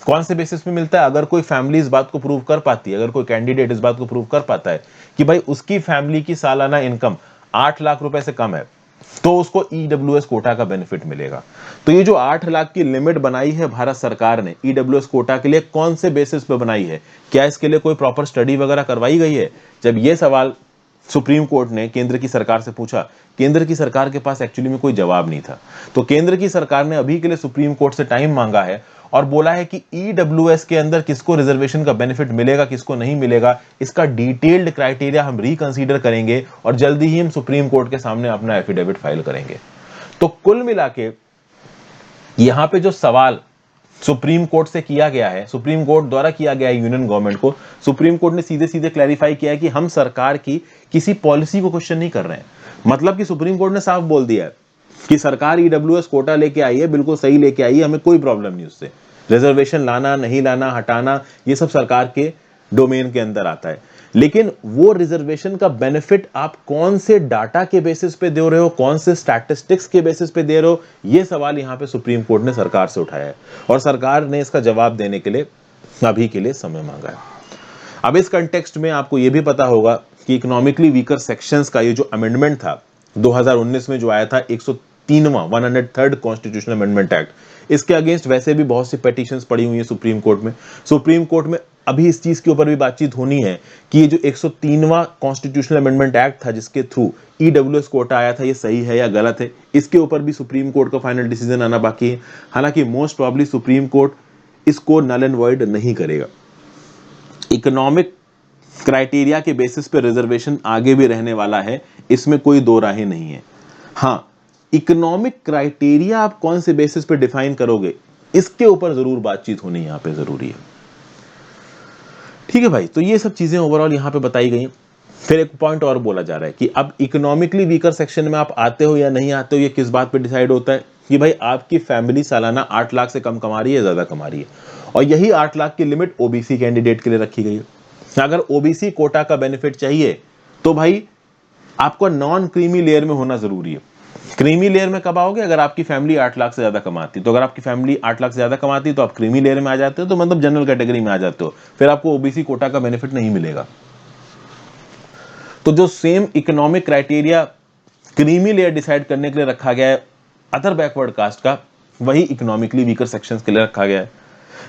Speaker 1: कौन से बेसिस पे मिलता है। अगर कोई फैमिली इस बात को प्रूव कर पाती है, अगर कोई कैंडिडेट इस बात को प्रूव कर पाता है कि भाई उसकी फैमिली की सालाना इनकम 8 लाख रुपए से कम है तो उसको EWS कोटा का बेनिफिट मिलेगा। तो ये जो 8 लाख की लिमिट बनाई है भारत सरकार ने EWS कोटा के लिए कौन से बेसिस पे बनाई है, क्या इसके लिए कोई प्रॉपर स्टडी वगैरह करवाई गई है। जब ये सवाल सुप्रीम कोर्ट ने केंद्र की सरकार से पूछा, केंद्र की सरकार के पास एक्चुअली में कोई जवाब नहीं था। तो केंद्र की सरकार ने अभी के लिए सुप्रीम कोर्ट से टाइम मांगा है और बोला है कि EWS के अंदर किसको रिजर्वेशन का बेनिफिट मिलेगा किसको नहीं मिलेगा इसका डिटेल्ड क्राइटेरिया हम रिकंसीडर करेंगे और जल्दी ही हम सुप्रीम कोर्ट के सामने अपना एफिडेविट फाइल करेंगे। तो कुल मिला के यहां पे जो सवाल सुप्रीम कोर्ट से किया गया है, सुप्रीम कोर्ट द्वारा किया गया है यूनियन गवर्नमेंट को, सुप्रीम कोर्ट ने सीधे सीधे क्लैरिफाई किया है कि हम सरकार की किसी पॉलिसी को क्वेश्चन नहीं कर रहे हैं। मतलब कि सुप्रीम कोर्ट ने साफ बोल दिया है कि सरकार EWS कोटा लेके आई है, बिल्कुल सही लेके आई है, हमें कोई प्रॉब्लम नहीं उससे। रिजर्वेशन लाना नहीं लाना हटाना ये सब सरकार के डोमेन के अंदर आता है, लेकिन वो रिजर्वेशन का बेनिफिट आप कौन से डाटा के बेसिस पे दे रहे हो, कौन से स्टैटिस्टिक्स के बेसिस पे दे रहे हो, ये सवाल यहां पे सुप्रीम कोर्ट ने सरकार से उठाया है और सरकार ने इसका जवाब देने के लिए अभी के लिए समय मांगा है। अब इस कंटेक्स्ट में आपको यह भी पता होगा कि इकोनॉमिकली वीकर सेक्शंस का ये जो अमेंडमेंट था 2019 में जो आया था 103वां कॉन्स्टिट्यूशनल अमेंडमेंट एक्ट, इसके अगेंस्ट वैसे भी बहुत सी पिटीशंस पड़ी हुई है सुप्रीम कोर्ट में। सुप्रीम कोर्ट में अभी इस चीज के ऊपर भी बातचीत होनी है कि ये जो 103वां कॉन्स्टिट्यूशनल अमेंडमेंट एक्ट था जिसके थ्रू EWS कोटा आया था ये सही है या गलत है, इसके ऊपर भी सुप्रीम कोर्ट का फाइनल डिसीजन आना बाकी है। हालांकि मोस्ट प्रोबेबली सुप्रीम कोर्ट इसको नल एंड वॉइड नहीं करेगा। इकोनॉमिक क्राइटेरिया के बेसिस पे रिजर्वेशन आगे भी रहने वाला है, इसमें कोई दो राहें नहीं है। हाँ, इकोनॉमिक क्राइटेरिया आप कौन से बेसिस पे डिफाइन करोगे इसके ऊपर जरूर बातचीत होनी यहां पे जरूरी है। ठीक है भाई, तो ये सब चीजें ओवरऑल यहां पे बताई गई। फिर एक पॉइंट और बोला जा रहा है कि अब इकोनॉमिकली वीकर सेक्शन में आप आते हो या नहीं आते हो ये किस बात पे डिसाइड होता है कि भाई आपकी फैमिली सालाना 8 लाख से कम कमा रही है ज्यादा कमा रही है, और यही 8 लाख की लिमिट OBC कैंडिडेट के लिए रखी गई है। अगर OBC कोटा का बेनिफिट चाहिए तो भाई आपको नॉन क्रीमी लेयर में होना जरूरी है। क्रीमी लेयर में कब आओगे, अगर आपकी फैमिली 8 लाख से ज्यादा कमाती, तो अगर आपकी फैमिली 8 लाख से ज्यादा कमाती तो आप क्रीमी लेयर में आ जाते हो, तो मतलब जनरल कैटेगरी में आ जाते हो, फिर आपको OBC कोटा का बेनिफिट नहीं मिलेगा। तो जो same economic criteria creamy layer decide करने के लिए रखा गया है अदर बैकवर्ड कास्ट का, वही इकोनॉमिकली वीकर सेक्शंस के लिए रखा गया है।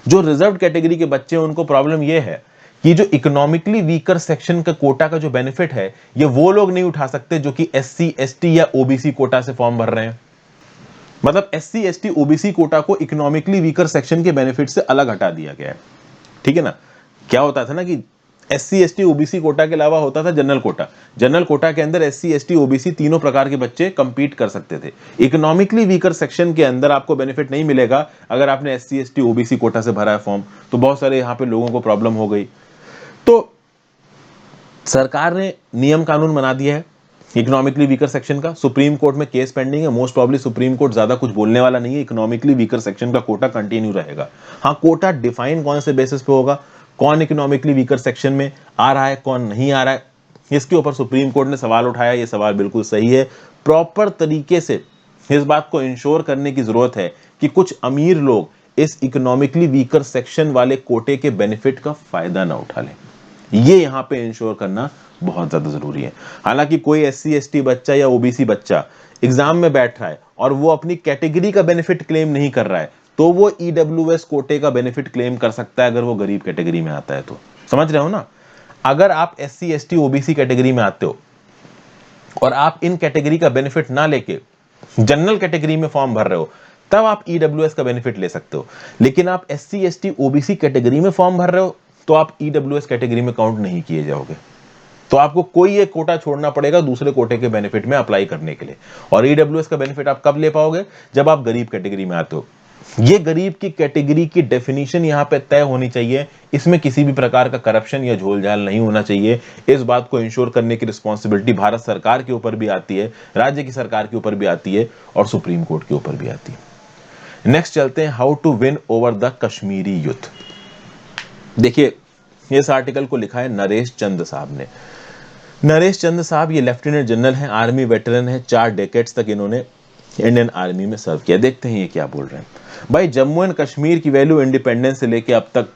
Speaker 1: जो रिजर्व कैटेगरी के बच्चे हैं उनको प्रॉब्लम यह है कि जो इकोनॉमिकली वीकर सेक्शन का कोटा का जो बेनिफिट है ये वो लोग नहीं उठा सकते जो कि एससी एसटी या ओबीसी कोटा से फॉर्म भर रहे हैं। मतलब एससी एसटी ओबीसी कोटा को इकोनॉमिकली वीकर सेक्शन के बेनिफिट से अलग हटा दिया गया है, ठीक है ना। क्या होता था ना कि एससी एसटी ओबीसी कोटा के अलावा होता था जनरल कोटा। जनरल कोटा के अंदर एससी एसटी ओबीसी तीनों प्रकार के बच्चे कंपीट कर सकते थे। इकोनॉमिकली वीकर सेक्शन के अंदर आपको बेनिफिट नहीं मिलेगा अगर आपने एससी एसटी ओबीसी कोटा से भरा है फॉर्म। तो बहुत सारे यहाँ पे लोगों को प्रॉब्लम हो गई। तो सरकार ने नियम कानून बना दिया है इकोनॉमिकली वीकर सेक्शन का। सुप्रीम कोर्ट में केस पेंडिंग है। मोस्ट प्रॉब्ली सुप्रीम कोर्ट ज्यादा कुछ बोलने वाला नहीं है। इकोनॉमिकली वीकर सेक्शन का कोटा कंटिन्यू रहेगा। हाँ, कोटा डिफाइन कौन से बेसिस पे होगा, कौन इकोनॉमिकली वीकर सेक्शन में आ रहा है कौन नहीं आ रहा है, इसके ऊपर सुप्रीम कोर्ट ने सवाल उठाया। ये सवाल बिल्कुल सही है। प्रॉपर तरीके से इस बात को इंश्योर करने की जरूरत है कि कुछ अमीर लोग इस इकोनॉमिकली वीकर सेक्शन वाले कोटे के बेनिफिट का फायदा ना उठा लें। ये यहां पे इंश्योर करना बहुत ज्यादा जरूरी है। हालांकि कोई एससी एसटी बच्चा या ओबीसी बच्चा एग्जाम में बैठ रहा है और वो अपनी कैटेगरी का बेनिफिट क्लेम नहीं कर रहा है तो वो ईडब्ल्यूएस कोटे का बेनिफिट क्लेम कर सकता है अगर वो गरीब कैटेगरी में आता है तो। समझ रहे हो ना। अगर आप एससी एसटी ओबीसी कैटेगरी में आते हो और आप इन कैटेगरी का बेनिफिट ना लेके जनरल कैटेगरी में फॉर्म भर रहे हो तब आप ईडब्ल्यूएस का बेनिफिट ले सकते हो। लेकिन आप एससी एसटी ओबीसी कैटेगरी में फॉर्म भर रहे हो तो आप ईडब्ल्यूएस कैटेगरी में काउंट नहीं किए जाओगे। तो आपको कोई एक कोटा छोड़ना पड़ेगा दूसरे कोटे के बेनिफिट में अप्लाई करने के लिए। और ईडब्ल्यूएस का बेनिफिट आप कब ले पाओगे, जब आप गरीब कैटेगरी में आते हो। ये गरीब की कैटेगरी की डेफिनेशन यहां पे तय होनी चाहिए। इसमें किसी भी प्रकार का करप्शन या झोलझाल नहीं होना चाहिए। इस बात को इंश्योर करने की रिस्पॉन्सिबिलिटी भारत सरकार के ऊपर भी आती है, राज्य की सरकार के ऊपर भी आती है और सुप्रीम कोर्ट के ऊपर भी आती है। नेक्स्ट चलते हैं, how to win over the Kashmiri youth. देखिए, इस आर्टिकल को लिखा है नरेश चंद साहब ने। नरेश चंद साहब ये लेफ्टिनेंट जनरल हैं, आर्मी वेटरन हैं। 4 डेकेड्स तक इन्होंने इंडियन आर्मी में सर्व किया। देखते हैं ये क्या बोल रहे हैं। भाई, जम्मू एंड कश्मीर की वैल्यू इंडिपेंडेंस से लेके अब तक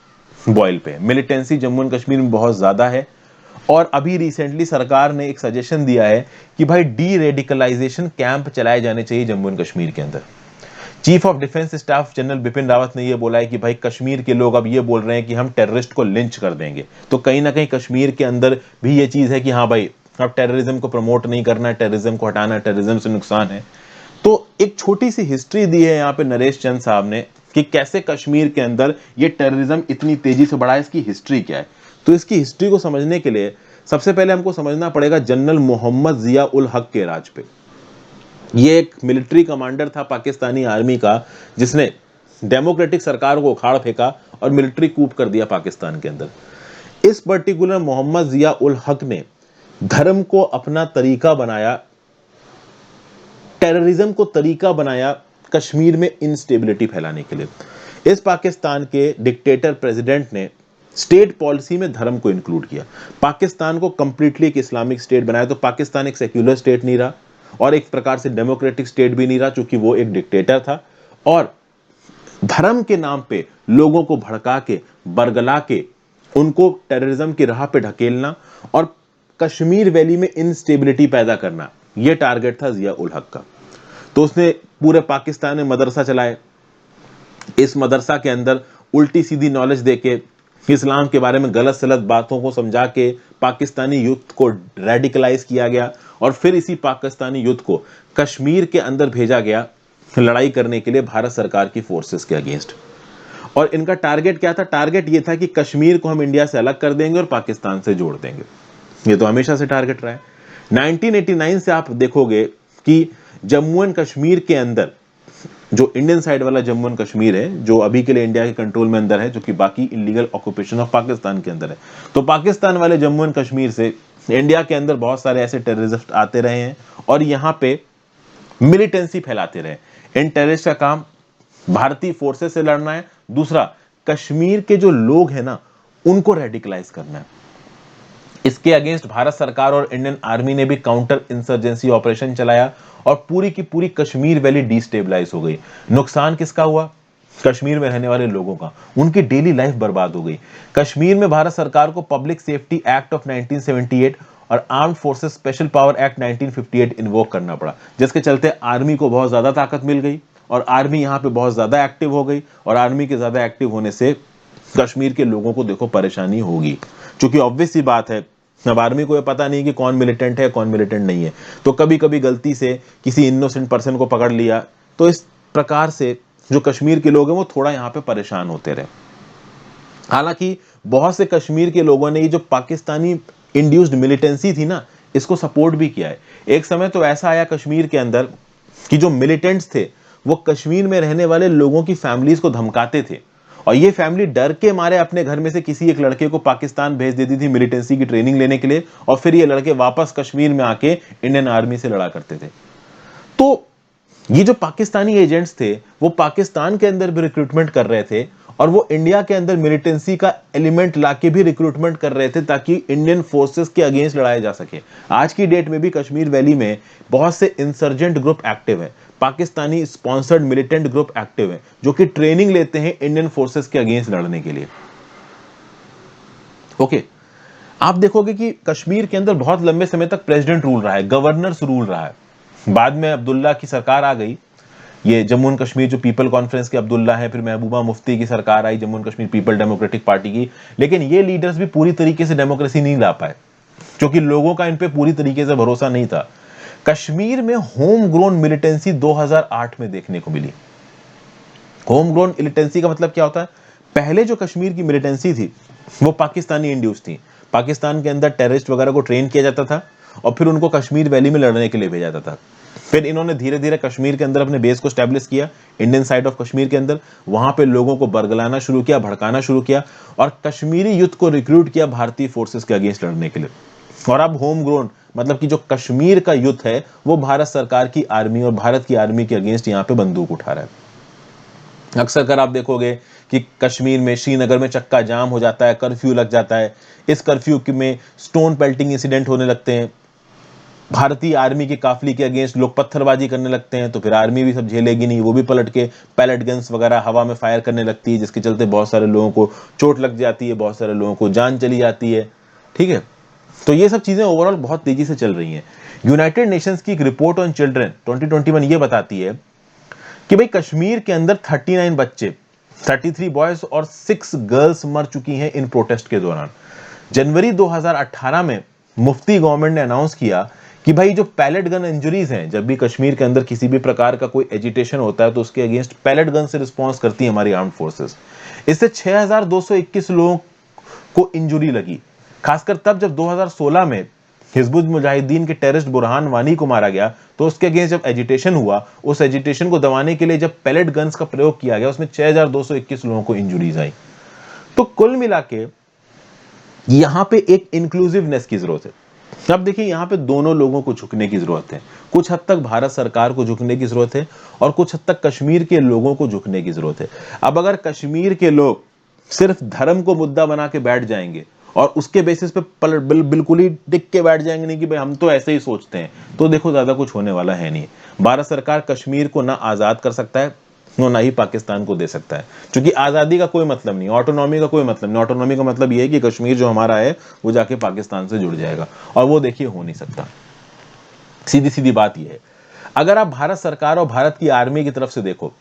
Speaker 1: बॉयल पे है। मिलिटेंसी जम्मू एंड कश्मीर में बहुत ज्यादा है। और अभी रिसेंटली सरकार ने एक सजेशन दिया है कि भाई डी रेडिकलाइजेशन कैंप चलाए जाने चाहिए जम्मू एंड कश्मीर के अंदर। Chief of defence staff general Bipin Rawat ने यह बोला है कि भाई कश्मीर के लोग अब ये बोल रहे हैं कि हम टेररिस्ट को लिंच कर देंगे। तो कहीं ना कहीं कश्मीर के अंदर भी ये चीज है कि हाँ भाई, अब टेररिज्म को प्रमोट नहीं करना है, टेररिज्म को हटाना है, टेररिज्म से नुकसान है। तो एक छोटी सी हिस्ट्री दी है यहाँ पे नरेश चंद साहब ने कि कैसे कश्मीर के अंदर ये टेररिज्म इतनी तेजी से बढ़ा है, इसकी हिस्ट्री क्या है। तो इसकी हिस्ट्री को समझने के लिए सबसे पहले हमको समझना पड़ेगा जनरल मोहम्मद जिया उल हक के राज पे। ये एक मिलिट्री कमांडर था पाकिस्तानी आर्मी का जिसने डेमोक्रेटिक सरकार को उखाड़ फेंका और मिलिट्री कूप कर दिया पाकिस्तान के अंदर। इस पर्टिकुलर मोहम्मद जिया उल हक ने धर्म को अपना तरीका बनाया, टेररिज्म को तरीका बनाया कश्मीर में इंस्टेबिलिटी फैलाने के लिए। इस पाकिस्तान के डिक्टेटर प्रेसिडेंट ने स्टेट पॉलिसी में धर्म को इंक्लूड किया। पाकिस्तान को कंप्लीटली एक इस्लामिक स्टेट बनाया। तो पाकिस्तान एक सेक्युलर स्टेट नहीं रहा और एक प्रकार से डेमोक्रेटिक स्टेट भी नहीं रहा, चूंकि वो एक डिक्टेटर था। और धर्म के नाम पे लोगों को भड़का के, बरगला के उनको टेररिज्म की राह पे ढकेलना और कश्मीर वैली में इंस्टेबिलिटी पैदा करना, यह टारगेट था जिया उल हक का। तो उसने पूरे पाकिस्तान में मदरसा चलाए। इस मदरसा के अंदर उल्टी सीधी नॉलेज देके, इस्लाम के बारे में गलत सलत बातों को समझा के पाकिस्तानी यूथ को रेडिकलाइज किया गया और फिर इसी पाकिस्तानी यूथ को कश्मीर के अंदर भेजा गया लड़ाई करने के लिए भारत सरकार की फोर्सेस के अगेंस्ट। और इनका टारगेट क्या था? टारगेट ये था कि कश्मीर को हम इंडिया से अलग कर देंगे और पाकिस्तान से जोड़ देंगे। ये तो हमेशा से टारगेट रहा है। 1989 से आप देखोगे कि जम्मू एंड कश्मीर के अंदर जो इंडियन साइड वाला जम्मू एंड कश्मीर है, जो अभी के लिए इंडिया के कंट्रोल में अंदर है, जो कि बाकी इलीगल ऑक्यूपेशन ऑफ पाकिस्तान के अंदर है। तो पाकिस्तान वाले जम्मू एंड कश्मीर से इंडिया के अंदर बहुत सारे ऐसे टेररिस्ट आते रहे हैं और यहां पे मिलिटेंसी फैलाते रहे। इन टेररिस्ट का काम भारतीय फोर्सेस से लड़ना है, दूसरा कश्मीर के जो लोग हैं ना उनको रेडिकलाइज करना है। इसके अगेंस्ट भारत सरकार और इंडियन आर्मी ने भी काउंटर इंसर्जेंसी ऑपरेशन चलाया और पूरी की पूरी कश्मीर वैली डिस्टेबलाइज हो गई। नुकसान किसका हुआ? कश्मीर में रहने वाले लोगों का। उनकी डेली लाइफ बर्बाद हो गई। कश्मीर में भारत सरकार को पब्लिक सेफ्टी एक्ट ऑफ 1978 और armed forces special power act 1958 invoke करना पड़ा, जिसके चलते आर्मी को बहुत ज्यादा ताकत मिल गई और आर्मी यहां पे बहुत ज्यादा एक्टिव हो गई। और आर्मी के ज्यादा एक्टिव होने से कश्मीर के लोगों को देखो परेशानी होगी, क्योंकि ऑब्वियस सी बात है, अब आर्मी को ये पता नहीं कि कौन मिलिटेंट है कौन मिलिटेंट नहीं है, तो कभी कभी गलती से किसी इनोसेंट पर्सन को पकड़ लिया, तो इस प्रकार से जो कश्मीर के लोग हैं वो थोड़ा यहाँ पे परेशान होते रहे। हालांकि बहुत से कश्मीर के लोगों ने ये जो पाकिस्तानी इंड्यूस्ड मिलिटेंसी थी ना, इसको सपोर्ट भी किया है। एक समय तो ऐसा आया कश्मीर के अंदर कि जो मिलिटेंट्स थे वो कश्मीर में रहने वाले लोगों की फैमिलीज को धमकाते थे, और ये फैमिली डर के मारे अपने घर में से किसी एक लड़के को पाकिस्तान भेज देती थी मिलिटेंसी की ट्रेनिंग लेने के लिए, और फिर ये लड़के वापस कश्मीर में आके इंडियन आर्मी से लड़ा करते थे। तो ये जो पाकिस्तानी एजेंट्स थे वो पाकिस्तान के अंदर भी रिक्रूटमेंट कर रहे थे, और वो इंडिया के अंदर मिलिटेंसी का एलिमेंट लाके भी रिक्रूटमेंट कर रहे थे ताकि इंडियन फोर्सेस के अगेंस्ट लड़ाया जा सके। आज की डेट में भी कश्मीर वैली में बहुत से इंसर्जेंट ग्रुप एक्टिव है, Pakistani sponsored militant group active है, जो कि ट्रेनिंग लेते हैं इंडियन फोर्सेस के अगेंस्ट लड़ने के लिए। ओके, आप देखोगे कि कश्मीर के अंदर बहुत लंबे समय तक प्रेसिडेंट रूल रहा है, गवर्नर्स रूल रहा है। बाद में अब्दुल्ला की सरकार आ गई, ये जम्मू एंड कश्मीर जो पीपल कॉन्फ्रेंस के अब्दुल्ला है, फिर महबूबा मुफ्ती की सरकार आई Jammu and Kashmir Peoples Democratic Party की, लेकिन ये लीडर्स भी पूरी तरीके से डेमोक्रेसी नहीं ला पाए, क्योंकि लोगों का इन पे पूरी तरीके से भरोसा नहीं था। कश्मीर में होम ग्रोन मिलिटेंसी 2008 में देखने को मिली। होम ग्रोन मिलिटेंसी का मतलब क्या होता है? पहले जो कश्मीर की मिलिटेंसी थी वो पाकिस्तानी इंड्यूस थी, पाकिस्तान के अंदर टेररिस्ट वगैरह को ट्रेन किया जाता था और फिर उनको कश्मीर वैली में लड़ने के लिए भेजा जाता था। फिर इन्होंने धीरे धीरे कश्मीर के अंदर अपने बेस को स्टैब्लिश किया, इंडियन साइड ऑफ कश्मीर के अंदर, वहां पे लोगों को बरगलाना शुरू किया, भड़काना शुरू किया, और कश्मीरी यूथ को रिक्रूट किया भारतीय फोर्सेस के अगेंस्ट लड़ने के लिए। और अब होम ग्रोन मतलब कि जो कश्मीर का यूथ है वो भारत सरकार की आर्मी और भारत की आर्मी के अगेंस्ट यहाँ पे बंदूक उठा रहा है। अक्सर कर आप देखोगे कि कश्मीर में, श्रीनगर में चक्का जाम हो जाता है, कर्फ्यू लग जाता है, इस कर्फ्यू में स्टोन पेल्टिंग इंसिडेंट होने लगते हैं, भारतीय आर्मी के काफिले के अगेंस्ट लोग पत्थरबाजी करने लगते हैं, तो फिर आर्मी भी सब झेलेगी नहीं, वो भी पलट के पैलेट गन्स वगैरह हवा में फायर करने लगती है, जिसके चलते बहुत सारे लोगों को चोट लग जाती है, बहुत सारे लोगों को जान चली जाती है। ठीक है, तो ये सब चीजें ओवरऑल बहुत तेजी से चल रही हैं। यूनाइटेड नेशंस की एक रिपोर्ट ऑन चिल्ड्रन 2021 ये बताती है कि भाई कश्मीर के अंदर 39 बच्चे, 33 बॉयज और 6 गर्ल्स मर चुकी हैं इन प्रोटेस्ट के दौरान। जनवरी 2018 में मुफ्ती गवर्नमेंट ने अनाउंस किया कि भाई जो पैलेट गन इंजरीज हैं, जब भी कश्मीर के अंदर किसी भी प्रकार का कोई एजिटेशन होता है तो उसके अगेंस्ट पैलेट गन से रिस्पॉन्स करती है हमारी आर्म्ड फोर्सेस। इससे 6221 लोगों को इंजुरी लगी, खासकर तब जब 2016 में हिजबुल मुजाहिदीन के टेररिस्ट बुरहान वानी को मारा गया, तो उसके अगेंस्ट जब एजिटेशन हुआ, उस एजिटेशन को दबाने के लिए जब पैलेट गन्स का प्रयोग किया गया, उसमें 6221 लोगों को इंजुरीज आई। तो कुल मिला के यहां पे एक इंक्लूसिवनेस की जरूरत है। अब देखिए, यहां पे दोनों लोगों को झुकने की जरूरत है, कुछ हद तक भारत सरकार को झुकने की जरूरत है और कुछ हद तक कश्मीर के लोगों को झुकने की जरूरत है। अब अगर कश्मीर के लोग सिर्फ धर्म को मुद्दा बना के बैठ जाएंगे और उसके बेसिस पे बिल्कुल ही टिक के बैठ जाएंगे नहीं कि भाई हम तो ऐसे ही सोचते हैं, तो देखो ज्यादा कुछ होने वाला है नहीं। भारत सरकार कश्मीर को ना आजाद कर सकता है, ना ही पाकिस्तान को दे सकता है, क्योंकि आजादी का कोई मतलब नहीं, ऑटोनॉमी का कोई मतलब नहीं। ऑटोनॉमी का मतलब यह है कि कश्मीर जो हमारा है वो जाके पाकिस्तान से जुड़ जाएगा, और वो देखिए हो नहीं सकता। सीधी सीधी बात यह है। अगर आप भारत सरकार और भारत की आर्मी की तरफ से देखो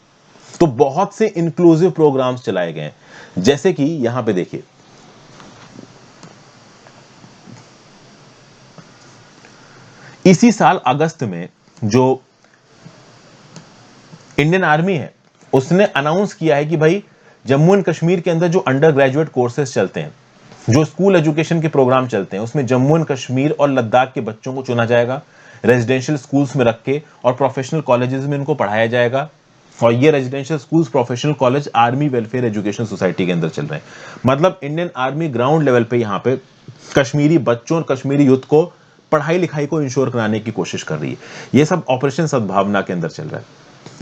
Speaker 1: तो बहुत से इंक्लूसिव प्रोग्राम्स चलाए गए हैं, जैसे कि यहां पे देखिए, इसी साल अगस्त में जो इंडियन आर्मी है उसने अनाउंस किया है कि भाई जम्मू एंड कश्मीर के अंदर जो अंडर ग्रेजुएट कोर्सेज चलते हैं, जो स्कूल एजुकेशन के प्रोग्राम चलते हैं, उसमें जम्मू एंड कश्मीर और लद्दाख के बच्चों को चुना जाएगा, रेजिडेंशियल स्कूल्स में रख के, और प्रोफेशनल कॉलेजेस में इनको पढ़ाया जाएगा। और ये residential schools, professional college army welfare education society के अंदर चल रहे हैं। मतलब इंडियन आर्मी ग्राउंड लेवल पे यहाँ पे कश्मीरी बच्चों और कश्मीरी यूथ को पढ़ाई लिखाई को इंश्योर कराने की कोशिश कर रही है। ये सब ऑपरेशन सद्भावना के अंदर चल रहा है।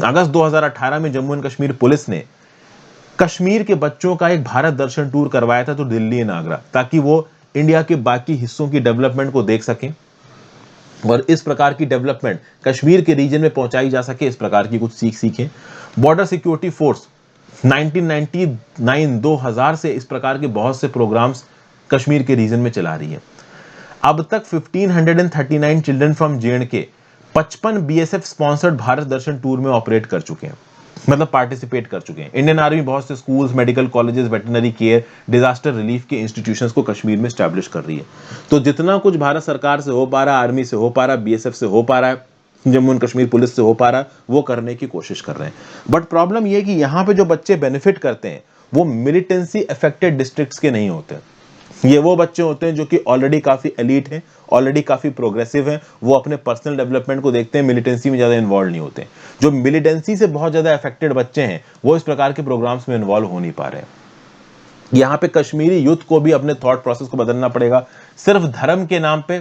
Speaker 1: अगस्त 2018 में जम्मू एंड कश्मीर पुलिस ने कश्मीर के बच्चों का एक भारत दर्शन टूर करवाया था, तो दिल्ली एंड आगरा, ताकि वो इंडिया के बाकी हिस्सों की डेवलपमेंट को देख सकें और इस प्रकार की डेवलपमेंट कश्मीर के रीजन में पहुंचाई जा सके, इस प्रकार की कुछ सीख सीखें। बॉर्डर सिक्योरिटी फोर्स 1999-2000 से इस प्रकार के बहुत से प्रोग्राम्स कश्मीर के रीजन में चला रही है। अब तक 1539 children from J&K 55 BSF sponsored Bharat Darshan tour में ऑपरेट कर चुके हैं। मतलब पार्टिसिपेट कर चुके हैं। इंडियन आर्मी बहुत से schools, medical colleges, veterinary care, disaster relief के इंस्टीट्यूशंस को कश्मीर में स्टैब्लिश कर रही है। तो जितना कुछ भारत सरकार से हो पा रहा है, आर्मी से हो पा रहा है, बीएसएफ से हो पा रहा है, जम्मू एंड कश्मीर पुलिस से हो पा रहा है, वो करने की कोशिश कर रहे हैं। बट प्रॉब्लम ये है कि यहाँ पे जो बच्चे बेनिफिट करते हैं वो मिलिटेंसी अफेक्टेड डिस्ट्रिक्ट्स के नहीं होते। ये वो बच्चे होते हैं जो कि ऑलरेडी काफी एलीट हैं, ऑलरेडी काफी प्रोग्रेसिव हैं, वो अपने पर्सनल डेवलपमेंट को देखते हैं, मिलिटेंसी में ज्यादा इन्वॉल्व नहीं होते। जो मिलिटेंसी से बहुत ज्यादा अफेक्टेड बच्चे हैं वो इस प्रकार के प्रोग्राम्स में इन्वॉल्व हो नहीं पा रहे हैं। यहां पे कश्मीरी यूथ को भी अपने थॉट प्रोसेस को बदलना पड़ेगा। सिर्फ धर्म के नाम पे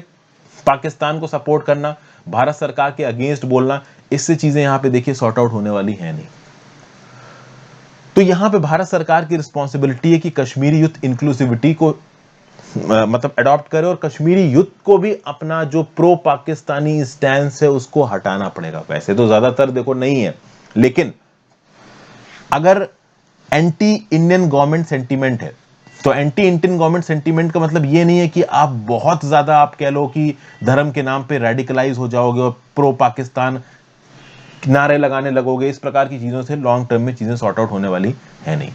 Speaker 1: पाकिस्तान को सपोर्ट करना, भारत सरकार के अगेंस्ट बोलना, इससे चीजें यहां पे देखिए सॉर्ट आउट होने वाली है नहीं। तो यहां पे भारत सरकार की रिस्पॉन्सिबिलिटी है कि कश्मीरी यूथ इंक्लूसिविटी को मतलब अडॉप्ट करे और कश्मीरी यूथ को भी अपना जो प्रो पाकिस्तानी स्टैंस है उसको हटाना पड़ेगा। वैसे तो ज्यादातर देखो नहीं है, लेकिन अगर एंटी इंडियन गवर्नमेंट सेंटीमेंट है तो एंटी इंडियन गवर्नमेंट सेंटीमेंट का मतलब ये नहीं है कि आप बहुत ज्यादा आप कह लो कि धर्म के नाम पे रेडिकलाइज हो जाओगे और प्रो पाकिस्तान नारे लगाने लगोगे। इस प्रकार की चीजों से लॉन्ग टर्म में चीजें सॉर्ट आउट होने वाली है नहीं,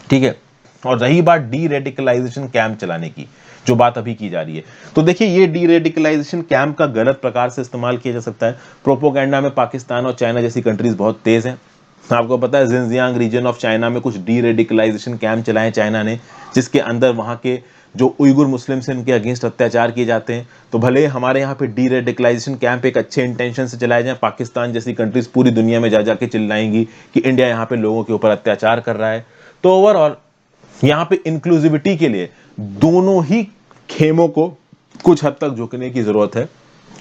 Speaker 1: ठीक है। और रही बात डी रेडिकलाइजेशन कैंप चलाने की, जो बात अभी की जा रही है, तो देखिए ये डी रेडिकलाइजेशन कैंप का गलत प्रकार से इस्तेमाल किया जा सकता है। प्रोपोगेंडा में पाकिस्तान और चाइना जैसी कंट्रीज बहुत तेज हैं। आपको पता है जिनजियांग रीजन ऑफ चाइना में कुछ डी रेडिकलाइजेशन कैंप चलाए चाइना ने, जिसके अंदर वहां के जो उइगुर मुस्लिम्स हैं उनके अगेंस्ट अत्याचार किए जाते हैं। तो भले हमारे यहाँ पे डी रेडिकलाइजेशन कैंप एक अच्छे इंटेंशन से चलाए जाए, पाकिस्तान जैसी कंट्रीज पूरी दुनिया में जा जाके चिल्लाएंगी कि इंडिया यहाँ पे लोगों के ऊपर अत्याचार कर रहा है। तो ओवरऑल यहां पे इंक्लूसिविटी के लिए दोनों ही खेमों को कुछ हद तक झुकने की जरूरत है।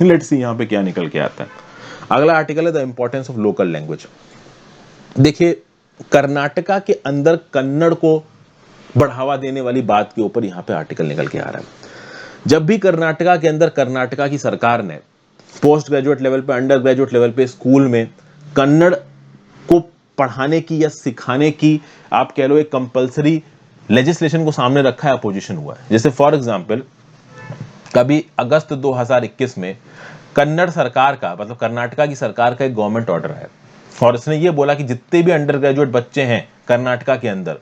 Speaker 1: लेट्स सी यहां पे क्या निकल के आता है। अगला आर्टिकल है the importance of local language. देखिए कर्नाटका के अंदर कन्नड़ को बढ़ावा देने वाली बात के ऊपर यहां पे आर्टिकल निकल के आ रहा है। जब भी कर्नाटका के अंदर कर्नाटका की सरकार ने पोस्ट ग्रेजुएट लेवल पे, अंडर ग्रेजुएट लेवल पे स्कूल में कन्नड़ को पढ़ाने की या सिखाने की आप कह लो एक कंपलसरी लेजिस्लेशन को सामने रखा है, अपोजिशन हुआ है। जैसे फॉर एग्जांपल कभी अगस्त 2021 में कन्नड़ सरकार का मतलब कर्नाटका की सरकार का एक गवर्नमेंट ऑर्डर है और इसने ये बोला कि जितने भी अंडर ग्रेजुएट बच्चे हैं कर्नाटका के अंदर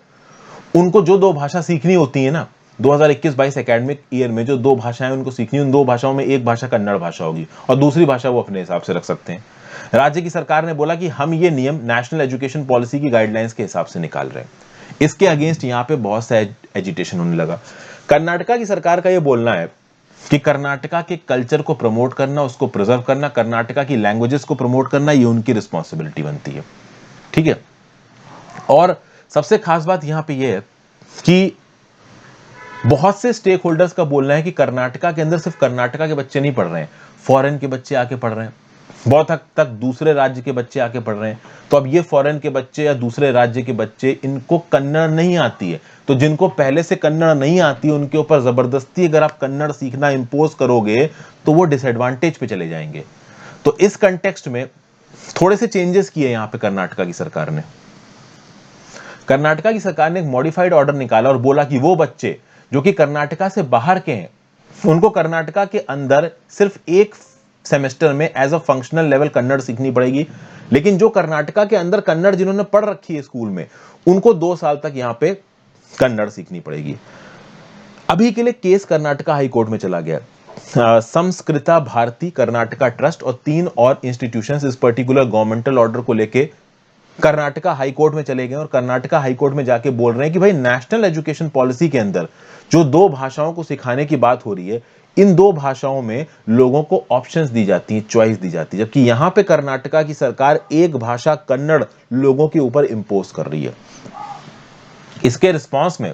Speaker 1: उनको जो दो भाषा सीखनी होती है ना, 2021-22 एकेडमिक ईयर में जो दो भाषाएं उनको सीखनी, उन दो भाषाओं में एक भाषा कन्नड़ भाषा होगी और दूसरी भाषा वो अपने हिसाब से रख सकते हैं। राज्य की सरकार ने बोला कि हम ये नियम नेशनल एजुकेशन पॉलिसी की गाइडलाइंस के हिसाब से निकाल रहे हैं। इसके अगेंस्ट यहां पे बहुत सा एजिटेशन होने लगा। कर्नाटका की सरकार का यह बोलना है कि कर्नाटका के कल्चर को प्रमोट करना, उसको प्रिजर्व करना, कर्नाटका की लैंग्वेजेस को प्रमोट करना, ये उनकी रिस्पॉन्सिबिलिटी बनती है, ठीक है। और सबसे खास बात यहां पे यह है कि बहुत से स्टेक होल्डर्स का बोलना है कि कर्नाटका के अंदर सिर्फ कर्नाटका के बच्चे नहीं पढ़ रहे हैं, फॉरेन के बच्चे आके पढ़ रहे हैं, बहुत हद तक दूसरे राज्य के बच्चे आके पढ़ रहे हैं। तो अब ये फॉरेन के बच्चे या दूसरे राज्य के बच्चे, इनको कन्नड़ नहीं आती है, तो जिनको पहले से कन्नड़ नहीं आती है उनके ऊपर जबरदस्ती अगर आप कन्नड़ सीखना इंपोज करोगे तो वो डिसएडवांटेज पे चले जाएंगे। तो इस कंटेक्स्ट में थोड़े से चेंजेस किए यहां पे कर्नाटका की सरकार ने। कर्नाटका की सरकार ने एक मॉडिफाइड ऑर्डर निकाला और बोला कि वो बच्चे जो कि कर्नाटका से बाहर के हैं उनको कर्नाटका के अंदर सिर्फ एक सेमेस्टर में as a functional level Kannada सीखनी पड़ेगी, लेकिन जो कर्नाटका के अंदर कन्नड़ जिन्होंने पढ़ रखी है स्कूल में उनको 2 साल तक यहां पे कन्नड़ सीखनी पड़ेगी। अभी के लिए केस कर्नाटका हाई कोर्ट में चला गया। संस्कृता भारती कर्नाटका ट्रस्ट और 3 और इंस्टीट्यूशंस इस पर्टिकुलर गवर्नमेंटल ऑर्डर को लेके कर्नाटका हाई कोर्ट में चले गए और कर्नाटका हाई कोर्ट में जाके बोल रहे हैं कि भाई नेशनल एजुकेशन पॉलिसी के अंदर जो 2 भाषाओं को सिखाने की बात हो रही है, इन 2 भाषाओं में लोगों को ऑप्शंस दी जाती है, चॉइस दी जाती है, जबकि यहां पे कर्नाटका की सरकार एक भाषा कन्नड़ लोगों के ऊपर इंपोज कर रही है। इसके रिस्पांस में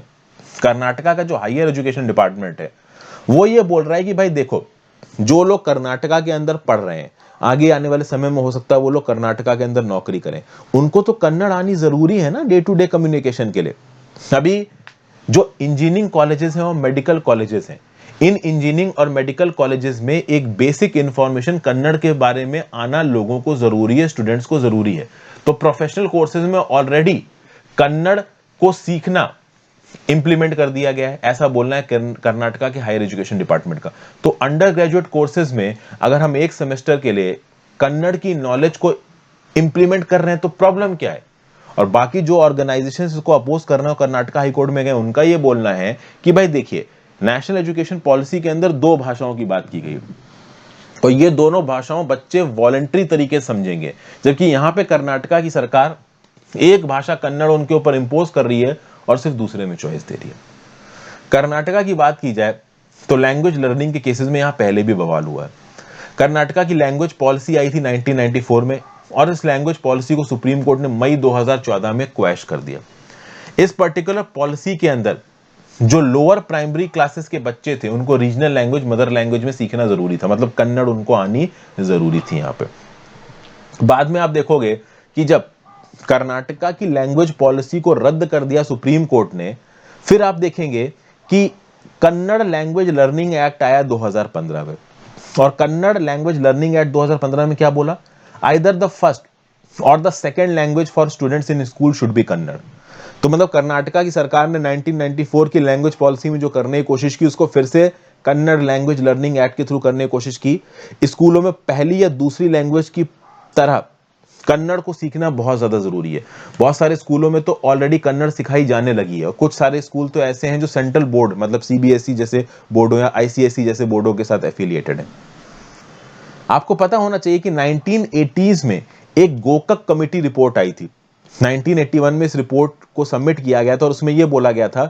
Speaker 1: कर्नाटका का जो हायर एजुकेशन डिपार्टमेंट है वो ये बोल रहा है कि भाई देखो, जो लोग कर्नाटका के अंदर पढ़ रहे हैं, आगे आने वाले समय में हो सकता है वो लोग कर्नाटका के अंदर नौकरी करें, उनको तो कन्नड़ आनी जरूरी है ना डे टू डे कम्युनिकेशन के लिए। अभी जो इंजीनियरिंग कॉलेजेस हैं और मेडिकल कॉलेजेस हैं, इन इंजीनियरिंग और मेडिकल कॉलेजेस में एक बेसिक इंफॉर्मेशन कन्नड़ के बारे में आना लोगों को जरूरी है, स्टूडेंट्स को जरूरी है। तो प्रोफेशनल कोर्सेज में ऑलरेडी कन्नड़ को सीखना इंप्लीमेंट कर दिया गया है, ऐसा बोलना है कर्नाटका के हायर एजुकेशन डिपार्टमेंट का। तो अंडर ग्रेजुएट कोर्सेज में अगर हम एक सेमेस्टर के लिए कन्नड़ की नॉलेज को इंप्लीमेंट कर रहे हैं तो प्रॉब्लम क्या है। और बाकी जो ऑर्गेनाइजेशन इसको अपोज कर रहे हैं कर्नाटक हाई कोर्ट में गए, उनका ये बोलना है कि भाई देखिए नेशनल एजुकेशन पॉलिसी के अंदर 2 भाषाओं की बात की गई और ये दोनों भाषाओं बच्चे वॉलंटरी तरीके से समझेंगे, जबकि यहां पे कर्नाटका की सरकार एक भाषा कन्नड़ उनके ऊपर इंपोज कर रही है और सिर्फ दूसरे में चॉइस दे रही है। कर्नाटका की बात की जाए तो लैंग्वेज लर्निंग के केसेस में यहां पहले भी बवाल हुआ है। कर्नाटका की लैंग्वेज पॉलिसी आई थी 1994 में और इस लैंग्वेज पॉलिसी को सुप्रीम कोर्ट ने मई 2014 में क्वैश कर दिया। इस पर्टिकुलर पॉलिसी के अंदर जो लोअर प्राइमरी क्लासेस के बच्चे थे उनको रीजनल लैंग्वेज मदर लैंग्वेज में सीखना जरूरी था, मतलब कन्नड़ उनको आनी जरूरी थी। यहां पे बाद में आप देखोगे कि जब कर्नाटका की लैंग्वेज पॉलिसी को रद्द कर दिया सुप्रीम कोर्ट ने, फिर आप देखेंगे कि कन्नड़ लैंग्वेज लर्निंग एक्ट आया 2015 में और कन्नड़ लैंग्वेज लर्निंग एक्ट 2015 में क्या बोला, आइदर द फर्स्ट और the second language for students in school should be Kannada. तो मतलब कर्नाटका की सरकार ने 1994 की लैंग्वेज पॉलिसी में जो करने की कोशिश की उसको फिर से कन्नड़ लैंग्वेज लर्निंग एक्ट के थ्रू करने की कोशिश की। स्कूलों में पहली या दूसरी लैंग्वेज की तरह कन्नड़ को सीखना बहुत ज्यादा जरूरी है। बहुत सारे स्कूलों में तो ऑलरेडी कन्नड़ सिखाई जाने लगी है और कुछ सारे स्कूल तो ऐसे हैं जो सेंट्रल बोर्ड मतलब सीबीएसई जैसे बोर्डों या आईसीएसई जैसे बोर्डों के साथ एफिलिएटेड है। आपको पता होना चाहिए कि 1980s में एक गोकक कमेटी रिपोर्ट आई थी। 1981 में इस रिपोर्ट को सबमिट किया गया था और उसमें यह बोला गया था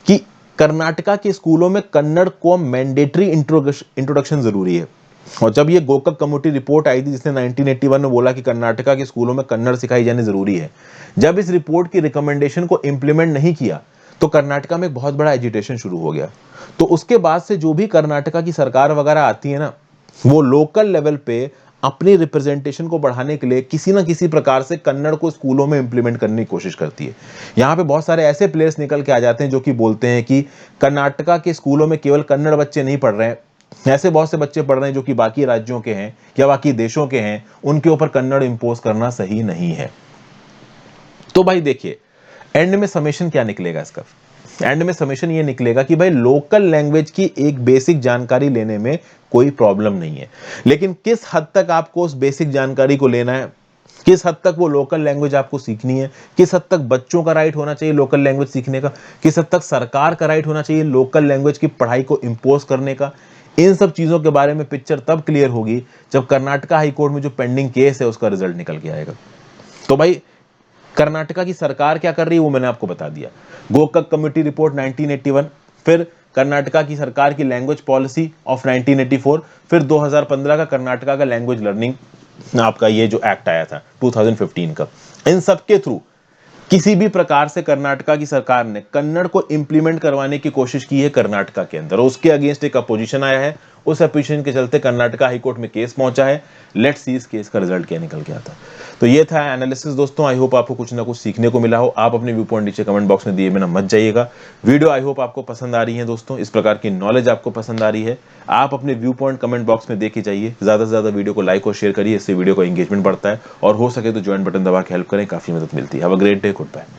Speaker 1: कि कर्नाटका के स्कूलों में कन्नड़ को मैंडेटरी इंट्रोडक्शन जरूरी है। और जब ये गोकक कमेटी रिपोर्ट आई थी जिसने 1981 में बोला कि कर्नाटका के स्कूलों में कन्नड़ सिखाई जानी जरूरी है, जब इस रिपोर्ट की रिकमेंडेशन को इंप्लीमेंट नहीं किया तो कर्नाटका में एक बहुत बड़ा एजिटेशन शुरू हो गया। तो उसके बाद से जो भी कर्नाटका की सरकार वगैरह आती है ना, वो लोकल लेवल पे अपनी रिप्रेजेंटेशन को बढ़ाने के लिए किसी ना किसी प्रकार से कन्नड़ को स्कूलों में इंप्लीमेंट करने की कोशिश करती है। यहाँ पे बहुत सारे ऐसे प्लेयर्स निकल के आ जाते हैं जो कि बोलते हैं कि कर्नाटका के स्कूलों में केवल कन्नड़ बच्चे नहीं पढ़ रहे हैं, ऐसे बहुत से बच्चे पढ़ रहे हैं जो कि बाकी राज्यों के हैं या बाकी देशों के हैं, उनके ऊपर कन्नड़ इंपोज करना सही नहीं है। तो भाई देखिए एंड में समेशन क्या निकलेगा इसका, एंड में समेशन ये निकलेगा कि भाई लोकल लैंग्वेज की एक बेसिक जानकारी लेने में कोई प्रॉब्लम नहीं है, लेकिन किस हद तक आपको उस बेसिक जानकारी को लेना है, किस हद तक वो लोकल लैंग्वेज आपको सीखनी है, किस हद तक बच्चों का राइट होना चाहिए लोकल लैंग्वेज सीखने का, किस हद तक सरकार का राइट होना चाहिए लोकल लैंग्वेज की पढ़ाई को इंपोज करने का, इन सब चीजों के बारे में पिक्चर तब क्लियर होगी जब कर्नाटका हाई कोर्ट में जो पेंडिंग केस है उसका रिजल्ट निकल के आएगा। तो भाई कर्नाटका की सरकार क्या कर रही है वो मैंने आपको बता दिया। गोकक कमेटी रिपोर्ट 1981, फिर कर्नाटका की सरकार की लैंग्वेज पॉलिसी ऑफ 1984, फिर 2015 का कर्नाटका का लैंग्वेज लर्निंग आपका ये जो एक्ट आया था 2015 का। इन सब के थ्रू किसी भी प्रकार से कर्नाटका की सरकार ने कन्नड़ को इंप्लीमेंट करवाने की कोशिश की है कर्नाटका के अंदर, उसके अगेंस्ट एक अपोजिशन आया है, उस अपोजिशन के चलते कर्नाटका हाईकोर्ट में केस पहुंचा है। लेट्स सी इस केस का रिजल्ट क्या निकल के आता। तो ये था एनालिसिस दोस्तों, आई होप आपको कुछ ना कुछ सीखने को मिला हो। आप अपने व्यू पॉइंट नीचे कमेंट बॉक्स में दिए बिना मत जाइएगा। वीडियो आई होप आपको पसंद आ रही है दोस्तों, इस प्रकार की नॉलेज आपको पसंद आ रही है। आप अपने व्यू पॉइंट कमेंट बॉक्स में देके जाइए, ज्यादा से ज्यादा वीडियो को लाइक और शेयर करिए, इससे वीडियो को एंगेजमेंट बढ़ता है और हो सके तो ज्वाइन बटन दबा के हेल्प करें, काफी मदद मिलती है। Have a great day, good bye.